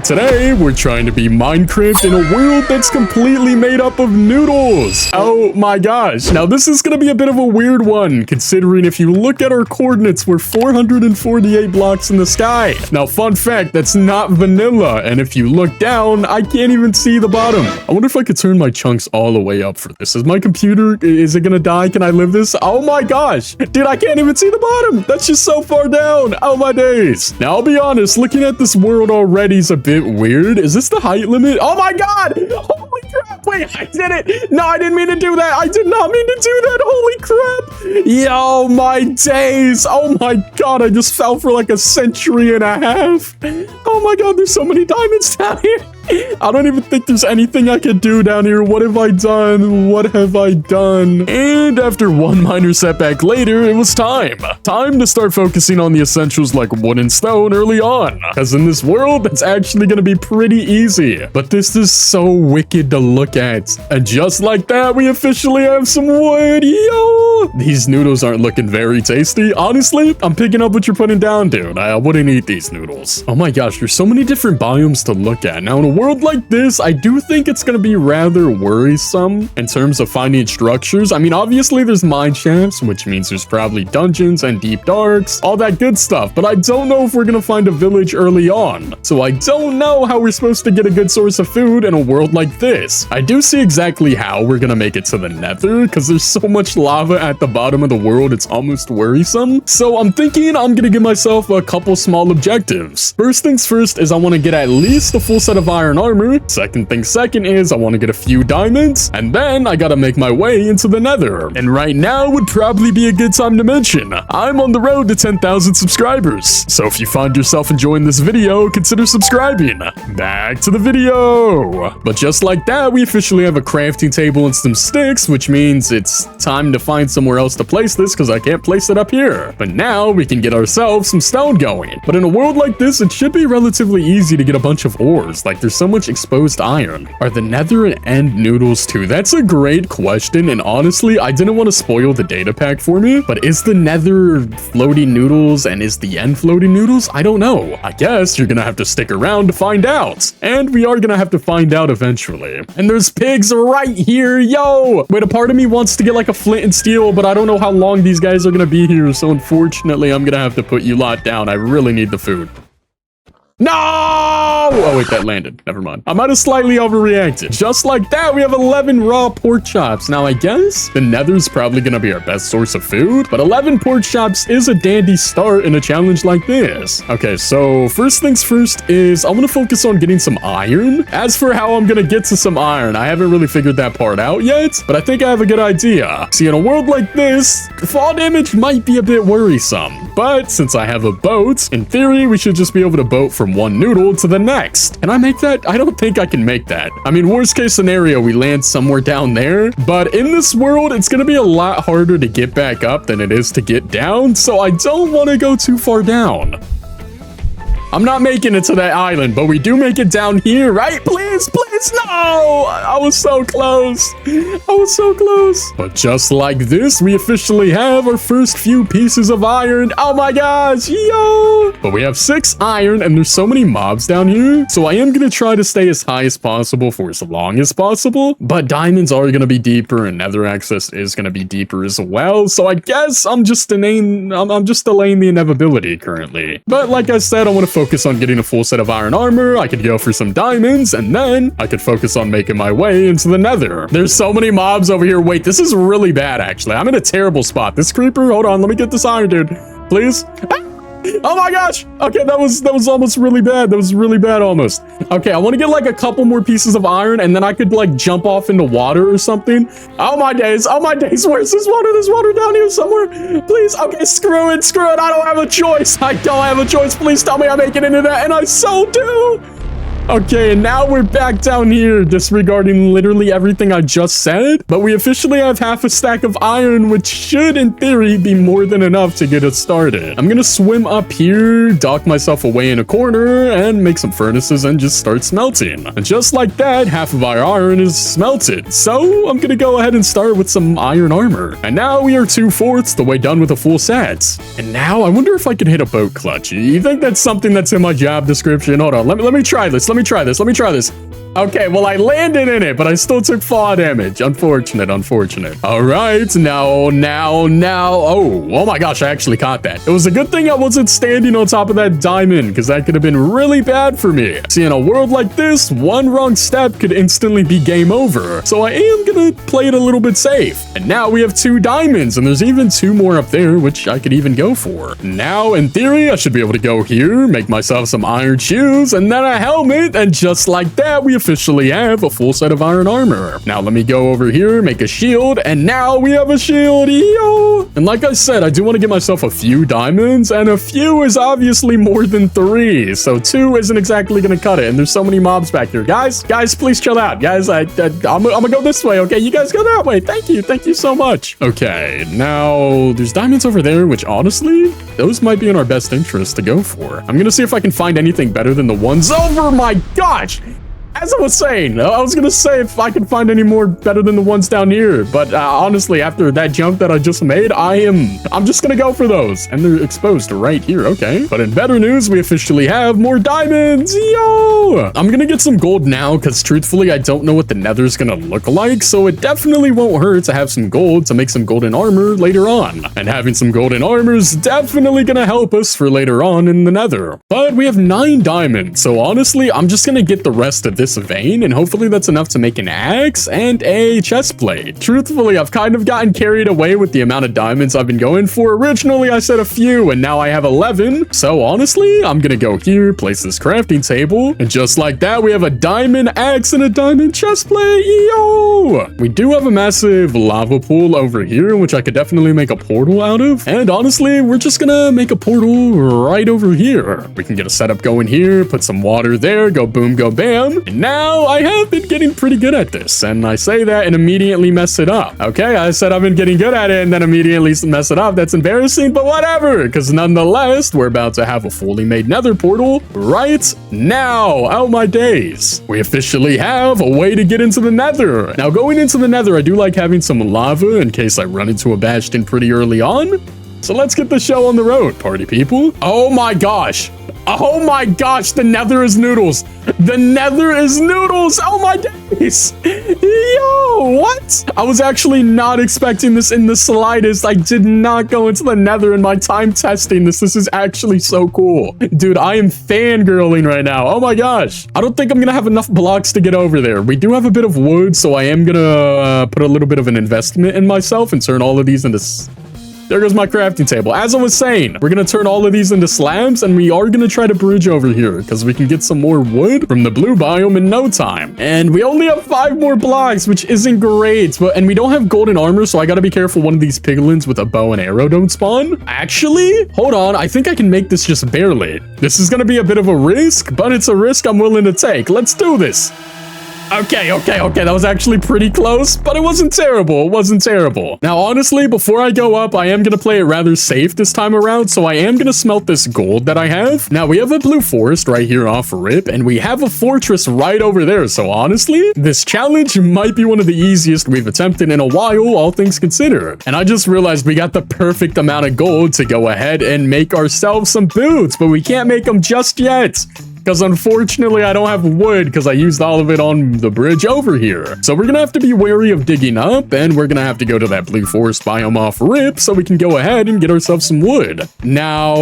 today we're trying to be Minecraft in a world that's completely made up of noodles. Oh my gosh. Now this is going to be a bit of a weird one, considering if you look at our coordinates, we're 448 blocks in the sky. Now, fun fact, that's not vanilla. And if you look down, I can't even see the bottom. I wonder if I could turn my chunks all the way up for this. Is my computer, is it going to die? Can I live this? Oh my gosh. Dude, I can't even see the bottom. That's just so far down. Oh my days. Now, I'll be honest, looking at this world already is a bit weird. Is this the height limit? Oh my god. Holy crap. Wait, I did it. No, I didn't mean to do that. I did not mean to do that. Holy crap. Yo, my days. Oh my god. I just fell for like a century and a half. Oh my god. There's so many diamonds down here. I don't even think there's anything I could do down here. What have I done? What have I done? And after one minor setback later, it was time. Time to start focusing on the essentials like wood and stone early on. Because in this world, that's actually going to be pretty easy. But this is so wicked to look at. And just like that, we officially have some wood. Yo! These noodles aren't looking very tasty. Honestly, I'm picking up what you're putting down, dude. I wouldn't eat these noodles. Oh my gosh, there's so many different biomes to look at. Now, in a world like this, I do think it's going to be rather worrisome in terms of finding structures. I mean, obviously there's mine shafts, which means there's probably dungeons and deep darks, all that good stuff, but I don't know if we're going to find a village early on. So I don't know how we're supposed to get a good source of food in a world like this. I do see exactly how we're going to make it to the Nether, because there's so much lava at the bottom of the world, it's almost worrisome. So I'm thinking I'm going to give myself a couple small objectives. First things first is I want to get at least a full set of iron armor. Second thing second is I want to get a few diamonds, and then I gotta make my way into the Nether. And right now would probably be a good time to mention I'm on the road to 10,000 subscribers. So if you find yourself enjoying this video, consider subscribing. Back to the video. But just like that, we officially have a crafting table and some sticks, which means it's time to find somewhere else to place this because I can't place it up here. But now we can get ourselves some stone going. But in a world like this, it should be relatively easy to get a bunch of ores. Like there's so much exposed iron. Are the Nether and end noodles too? That's a great question, and honestly, I didn't want to spoil the data pack for me, but is the Nether floating noodles and is the end floating noodles? I don't know. I guess you're gonna have to stick around to find out, and we are gonna have to find out eventually. And there's pigs right here, yo! Wait, a part of me wants to get like a flint and steel, but I don't know how long these guys are gonna be here, so unfortunately, I'm gonna have to put you lot down. I really need the food. No! Oh, wait, that landed. Never mind. I might have slightly overreacted. Just like that, we have 11 raw pork chops. Now, I guess the Nether's probably going to be our best source of food, but 11 pork chops is a dandy start in a challenge like this. Okay, so first things first is I want to focus on getting some iron. As for how I'm going to get to some iron, I haven't really figured that part out yet, but I think I have a good idea. See, in a world like this, fall damage might be a bit worrisome, but since I have a boat, in theory, we should just be able to boat from one noodle to the next. Can I make that? I don't think I can make that. I mean, worst case scenario, we land somewhere down there, but in this world, it's gonna be a lot harder to get back up than it is to get down, so I don't want to go too far down. I'm not making it to that island, but we do make it down here, right? Please, please, no! I was so close. I was so close. But just like this, we officially have our first few pieces of iron. Oh my gosh, yo! But we have 6 iron, and there's so many mobs down here, so I am gonna try to stay as high as possible for as long as possible, but diamonds are gonna be deeper, and nether access is gonna be deeper as well, so I guess I'm just delaying the inevitability currently. But like I said, I want to focus on getting a full set of iron armor. I could go for some diamonds, and then I could focus on making my way into the Nether. There's so many mobs over here. Wait, this is really bad, actually. I'm in a terrible spot. This creeper, hold on, let me get this iron, dude. Please. Oh my gosh. Okay, that was almost really bad. That was really bad almost. Okay, I want to get like a couple more pieces of iron, and then I could like jump off into water or something. Oh my days. Oh my days. Where's this water? There's water down here somewhere. Please. Okay, screw it. Screw it. I don't have a choice. I don't have a choice. Please tell me I make it into that, and I so do. Okay, and now we're back down here, disregarding literally everything I just said. But we officially have half a stack of iron, which should, in theory, be more than enough to get us started. I'm gonna swim up here, dock myself away in a corner, and make some furnaces and just start smelting. And just like that, half of our iron is smelted. So I'm gonna go ahead and start with some iron armor. And now we are 2/4 the way done with a full set. And now I wonder if I could hit a boat clutch. You think that's something that's in my job description? Hold on, let me try this. Let me try this. Let me try this. Okay, well, I landed in it, but I still took fall damage. Unfortunate. All right, now. Oh my gosh, I actually caught that. It was a good thing I wasn't standing on top of that diamond, because that could have been really bad for me. See, in a world like this, one wrong step could instantly be game over. So I am gonna play it a little bit safe. And now we have 2 diamonds, and there's even 2 more up there, which I could even go for. Now, in theory, I should be able to go here, make myself some iron shoes, and then a helmet, and just like that, we officially have a full set of iron armor. Now let me go over here, make a shield, and now we have a shield. Yo! And like I said, I do want to get myself a few diamonds, and a few is obviously more than 3, so 2 isn't exactly gonna cut it. And there's so many mobs back here. Guys, please chill out. Guys, I'm gonna go this way, okay? You guys go that way. Thank you so much. Okay, now there's diamonds over there, which honestly, those might be in our best interest to go for. I'm gonna see if I can find anything better than the ones over. My gosh! As I was saying, I was gonna say if I can find any more better than the ones down here, but honestly, after that jump that I just made, I'm just gonna go for those, and they're exposed right here, okay? But in better news, we officially have more diamonds, yo! I'm gonna get some gold now, because truthfully, I don't know what the nether's gonna look like, so it definitely won't hurt to have some gold to make some golden armor later on. And having some golden armor is definitely gonna help us for later on in the nether. But we have 9 diamonds, so honestly, I'm just gonna get the rest of this vein, and hopefully that's enough to make an axe and a chest plate. Truthfully, I've kind of gotten carried away with the amount of diamonds I've been going for. Originally, I said a few, and now I have 11. So honestly, I'm gonna go here, place this crafting table, and just like that, we have a diamond axe and a diamond chest plate. Yo! We do have a massive lava pool over here, which I could definitely make a portal out of. And honestly, we're just gonna make a portal right over here. We can get a setup going here, put some water there, go boom, go bam. And now I have been getting pretty good at this, and I say that and immediately mess it up. Okay, I said I've been getting good at it and then immediately mess it up. That's embarrassing, but whatever, because nonetheless, we're about to have a fully made nether portal right now. Oh my days. We officially have a way to get into the nether. Now, going into the nether, I do like having some lava in case I run into a bastion pretty early on. So let's get the show on the road, party people. Oh my gosh. Oh my gosh, the nether is noodles. The nether is noodles. Oh my days. Yo, what? I was actually not expecting this in the slightest. I did not go into the nether in my time testing this. This is actually so cool. Dude, I am fangirling right now. Oh my gosh. I don't think I'm gonna have enough blocks to get over there. We do have a bit of wood, so I am gonna put a little bit of an investment in myself and turn all of these into... There goes my crafting table. As I was saying, we're going to turn all of these into slabs, and we are going to try to bridge over here because we can get some more wood from the blue biome in no time. And we only have 5 more blocks, which isn't great. And we don't have golden armor, so I got to be careful one of these piglins with a bow and arrow don't spawn. Actually, hold on. I think I can make this just barely. This is going to be a bit of a risk, but it's a risk I'm willing to take. Let's do this. Okay. That was actually pretty close, but it wasn't terrible. It wasn't terrible. Now, honestly, before I go up, I am going to play it rather safe this time around, so I am going to smelt this gold that I have. Now, we have a blue forest right here off rip, and we have a fortress right over there, so honestly, this challenge might be one of the easiest we've attempted in a while, all things considered. And I just realized we got the perfect amount of gold to go ahead and make ourselves some boots, but we can't make them just yet. Because unfortunately, I don't have wood because I used all of it on the bridge over here. So we're going to have to be wary of digging up, and we're going to have to go to that blue forest biome off rip so we can go ahead and get ourselves some wood. Now,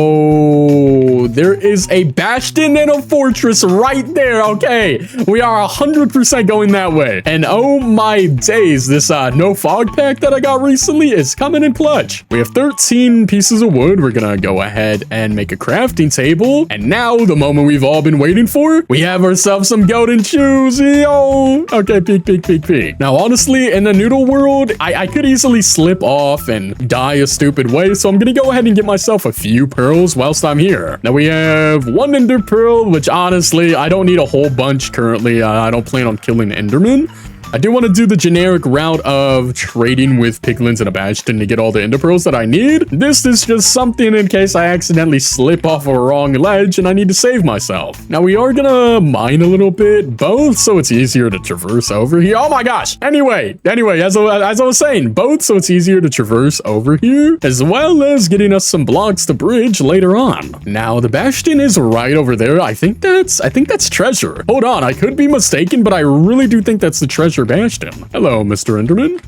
there is a bastion and a fortress right there. Okay, we are 100% going that way. And oh my days, this no fog pack that I got recently is coming in clutch. We have 13 pieces of wood. We're going to go ahead and make a crafting table. And now, the moment we've all been waiting for, we have ourselves some golden shoes. Yo, okay, peek. Now, honestly, in the Noodle World, I could easily slip off and die a stupid way, so I'm gonna go ahead and get myself a few pearls whilst I'm here. Now, we have 1 ender pearl, which honestly, I don't need a whole bunch currently. I don't plan on killing Enderman. I do want to do the generic route of trading with piglins and a bastion to get all the ender pearls that I need. This is just something in case I accidentally slip off a wrong ledge and I need to save myself. Now we are gonna mine a little bit, both so it's easier to traverse over here. Oh my gosh. Anyway, as I was saying, both so it's easier to traverse over here, as well as getting us some blocks to bridge later on. Now the bastion is right over there. I think that's treasure. Hold on, I could be mistaken, but I really do think that's the treasure bastion. Hello, Mr. Enderman.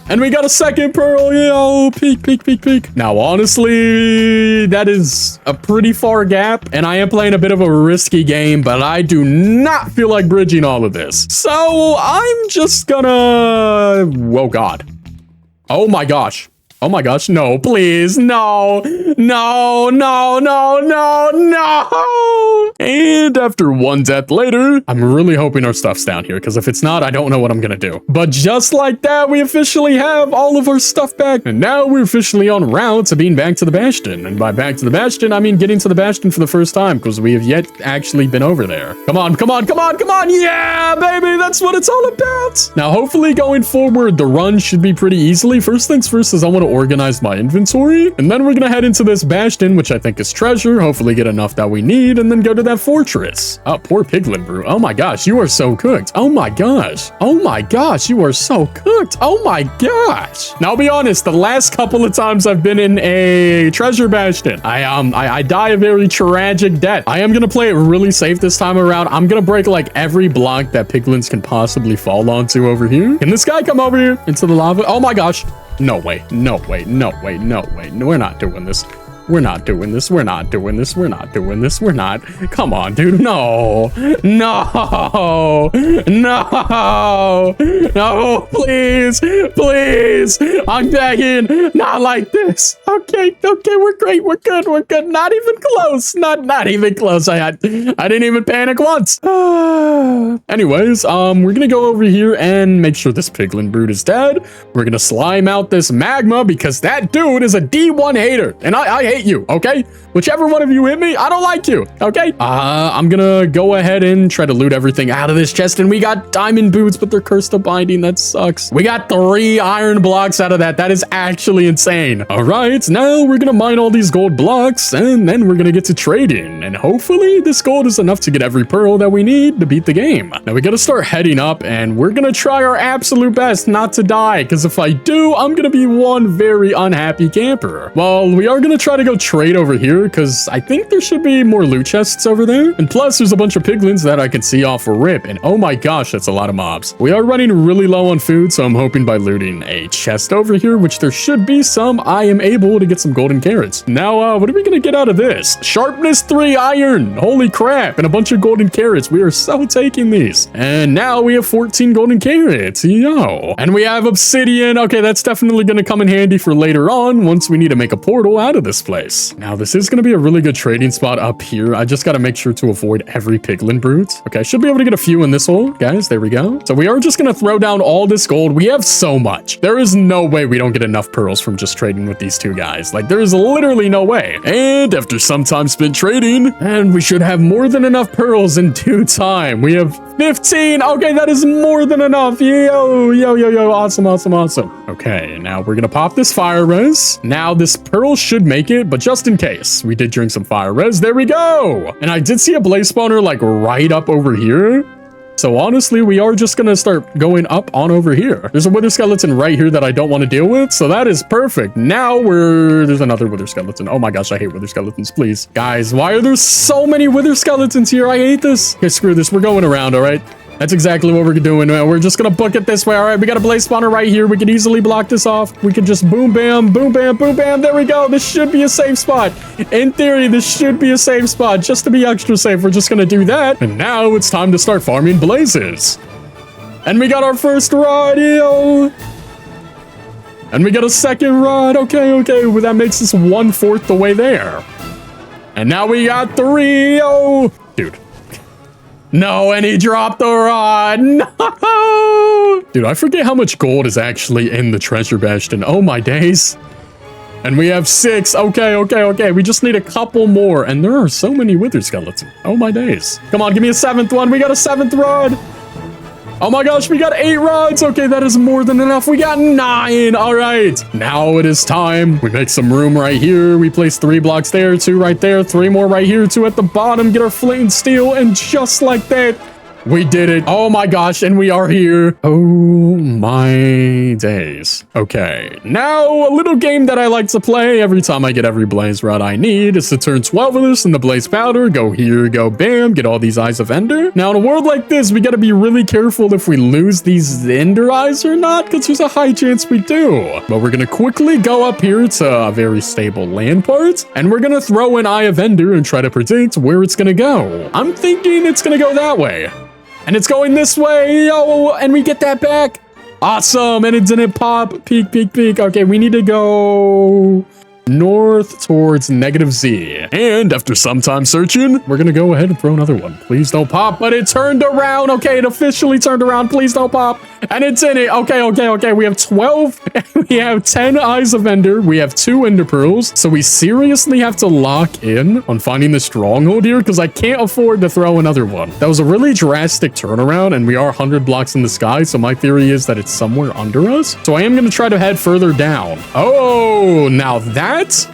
And we got a second pearl, yo, peek. Now, honestly, that is a pretty far gap, and I am playing a bit of a risky game, but I do not feel like bridging all of this. So I'm just gonna, oh God. Oh my gosh. Oh my gosh, no, please, no. And after one death later, I'm really hoping our stuff's down here, because if it's not, I don't know what I'm gonna do. But just like that, we officially have all of our stuff back, and now we're officially on route to being back to the Bastion. And by back to the Bastion, I mean getting to the Bastion for the first time, because we have yet actually been over there. Come on. Yeah, baby, that's what it's all about. Now, hopefully going forward, the run should be pretty easily. First things first is I want to organize my inventory, and then we're gonna head into this Bastion, which I think is treasure, hopefully get enough that we need, and then go to that fortress. Oh, poor piglin brew. Oh my gosh, you are so cooked. Oh my gosh, you are so cooked. Oh my gosh. Now, I'll be honest, the last couple of times I've been in a treasure Bastion, I die a very tragic death. I am gonna play it really safe this time around. I'm gonna break like every block that piglins can possibly fall onto over here. Can this guy come over here into the lava? Oh my gosh. No way. We're not doing this. We're not. Come on, dude. No, please. I'm begging. Not like this. Okay, we're great. We're good. Not even close. Not even close. I didn't even panic once. Anyways, we're gonna go over here and make sure this piglin brood is dead. We're gonna slime out this magma because that dude is a D1 hater, and I hate you, okay? Whichever one of you hit me, I don't like you, okay? I'm gonna go ahead and try to loot everything out of this chest, and we got diamond boots, but they're cursed to binding. That sucks. We got 3 iron blocks out of that. That is actually insane. All right, now we're gonna mine all these gold blocks, and then we're gonna get to trading, and hopefully this gold is enough to get every pearl that we need to beat the game. Now we gotta start heading up, and we're gonna try our absolute best not to die, because if I do, I'm gonna be one very unhappy camper. Well, we are gonna try to go trade over here, because I think there should be more loot chests over there. And plus, there's a bunch of piglins that I can see off a rip. And oh my gosh, that's a lot of mobs. We are running really low on food, so I'm hoping by looting a chest over here, which there should be some, I am able to get some golden carrots. Now, what are we going to get out of this? Sharpness 3 iron. Holy crap. And a bunch of golden carrots. We are so taking these. And now we have 14 golden carrots. Yo. And we have obsidian. Okay, that's definitely going to come in handy for later on once we need to make a portal out of this place. Now, this is going to be a really good trading spot up here. I just got to make sure to avoid every piglin brute. Okay, I should be able to get a few in this hole, guys. There we go. So we are just going to throw down all this gold. We have so much. There is no way we don't get enough pearls from just trading with these two guys. Like, there is literally no way. And after some time spent trading, and we should have more than enough pearls in due time. We have 15. Okay, that is more than enough. Yo. Awesome. Okay, now we're going to pop this fire res. Now, this pearl should make it, but just in case, we did drink some fire res. There we go. And I did see a blaze spawner like right up over here. So honestly, we are just going to start going up on over here. There's a wither skeleton right here that I don't want to deal with. So that is perfect. Now there's another wither skeleton. Oh my gosh, I hate wither skeletons. Please. Guys, why are there so many wither skeletons here? I hate this. Okay, screw this. We're going around, all right? That's exactly what we're doing. We're just going to book it this way. All right, we got a blaze spawner right here. We can easily block this off. We can just boom, bam. There we go. This should be a safe spot. In theory, this should be a safe spot. Just to be extra safe, we're just going to do that. And now it's time to start farming blazes. And we got our first rod, yo. And we got a second rod. Okay. Well, that makes us 1/4 the way there. And now we got 3, yo. Dude. No, and he dropped the rod. No! Dude, I forget how much gold is actually in the treasure bastion. Oh my days. And we have 6. Okay. We just need a couple more. And there are so many wither skeletons. Oh my days. Come on, give me a 7th one. We got a 7th rod. Oh my gosh, we got 8 rods. Okay, that is more than enough. We got 9. All right, now it is time. We make some room right here. We place 3 blocks there, 2 right there, 3 more right here, 2 at the bottom. Get our flint and steel, and just like that, we did it. Oh my gosh, and we are here. Oh my days. Okay, now a little game that I like to play every time I get every blaze rod I need is to turn 12 of this in the blaze powder, go here, go bam, get all these eyes of ender. Now in a world like this, we gotta be really careful if we lose these ender eyes or not, because there's a high chance we do. But we're gonna quickly go up here to a very stable land part, and we're gonna throw an eye of ender and try to predict where it's gonna go. I'm thinking it's gonna go that way. And it's going this way, yo, and we get that back. Awesome, and it didn't pop. Peek, peek, peek. Okay, we need to go north towards -Z. And after some time searching, we're gonna go ahead and throw another one. Please don't pop, but it turned around. Okay, it officially turned around. Please don't pop. And it's in it. Okay. We have 12. We have 10 eyes of ender. We have 2 ender pearls. So we seriously have to lock in on finding the stronghold here because I can't afford to throw another one. That was a really drastic turnaround, and we are 100 blocks in the sky. So my theory is that it's somewhere under us. So I am going to try to head further down. Oh, now that,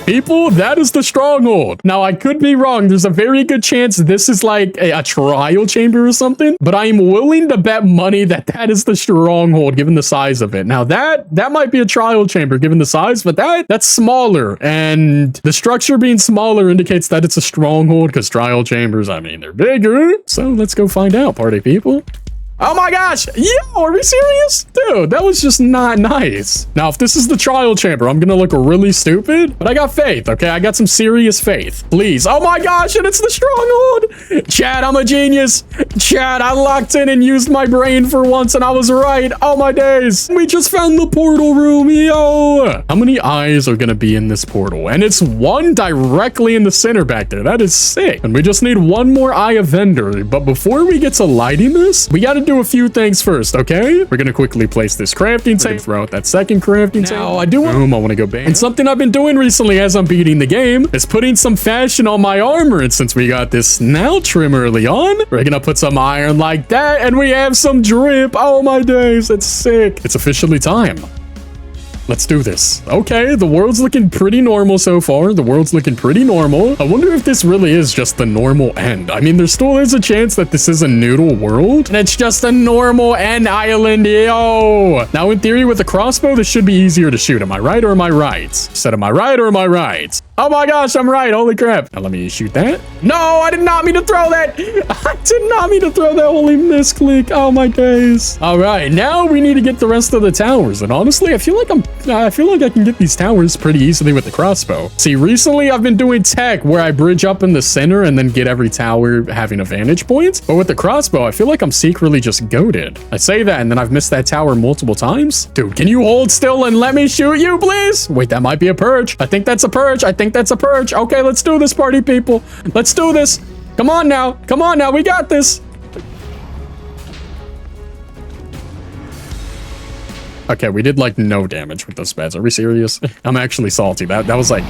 people, that is the stronghold. Now, I could be wrong. There's a very good chance this is like a trial chamber or something, but I am willing to bet money that that is the stronghold given the size of it. Now, that might be a trial chamber given the size, but that's smaller, and the structure being smaller indicates that it's a stronghold because trial chambers, I mean, they're bigger. So let's go find out, party people. Oh my gosh, yo, are we serious? Dude, that was just not nice. Now, if this is the trial chamber, I'm gonna look really stupid, but I got faith, okay? I got some serious faith. Please. Oh my gosh, and it's the stronghold. Chad, I'm a genius. Chad, I locked in and used my brain for once, and I was right. Oh my days. We just found the portal room, yo. How many eyes are gonna be in this portal? And it's 1 directly in the center back there. That is sick. And we just need 1 more eye of ender. But before we get to lighting this, we gotta do a few things first, okay? We're gonna quickly place this crafting table, throw out that second crafting table. Now, I want to go bang. And something I've been doing recently as I'm beating the game is putting some fashion on my armor. And since we got this snout trim early on, we're gonna put some iron like that, and we have some drip. Oh my days, it's sick. It's officially time. Let's do this. Okay, the world's looking pretty normal so far. The world's looking pretty normal. I wonder if this really is just the normal end. I mean, there still is a chance that this is a Noodle World, and it's just a normal end island, yo. Now, in theory, with a crossbow, this should be easier to shoot. Am I right or am I right? Said, am I right or am I right? Oh my gosh, I'm right. Holy crap. Now, let me shoot that. No, I did not mean to throw that. I did not mean to throw that. Holy misclick. Oh my days. All right, now we need to get the rest of the towers. And honestly, I feel like I can get these towers pretty easily with the crossbow. See, recently I've been doing tech where I bridge up in the center and then get every tower having a vantage point. But with the crossbow, I feel like I'm secretly just goated. I say that and then I've missed that tower multiple times. Dude, can you hold still and let me shoot you, please? Wait, that might be a perch. I think that's a perch. I think that's a perch. Okay, let's do this, party people. Let's do this. Come on now. Come on now. We got this. Okay, we did like no damage with those beds. Are we serious? I'm actually salty. That was like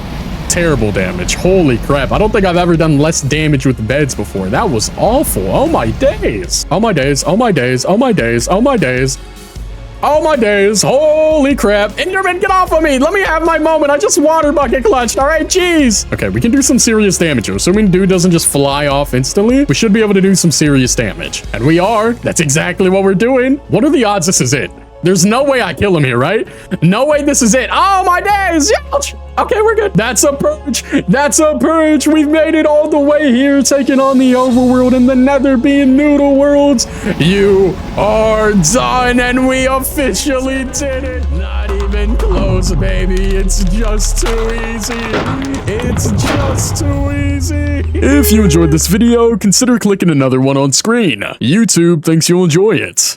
terrible damage. Holy crap. I don't think I've ever done less damage with beds before. That was awful. Oh my days. Oh my days. Oh my days. Oh my days. Oh my days. Oh my days. Holy crap. Enderman, get off of me. Let me have my moment. I just water bucket clutched. All right, jeez. Okay, we can do some serious damage. Assuming dude doesn't just fly off instantly, we should be able to do some serious damage. And we are. That's exactly what we're doing. What are the odds this is it? There's no way I kill him here, right? No way this is it. Oh my days. Ouch. Okay, we're good. That's a perch. That's a perch. We've made it all the way here, taking on the overworld and the nether being Noodle Worlds. You are done, and we officially did it. Not even close, baby. It's just too easy. It's just too easy. If you enjoyed this video, consider clicking another one on screen. YouTube thinks you'll enjoy it.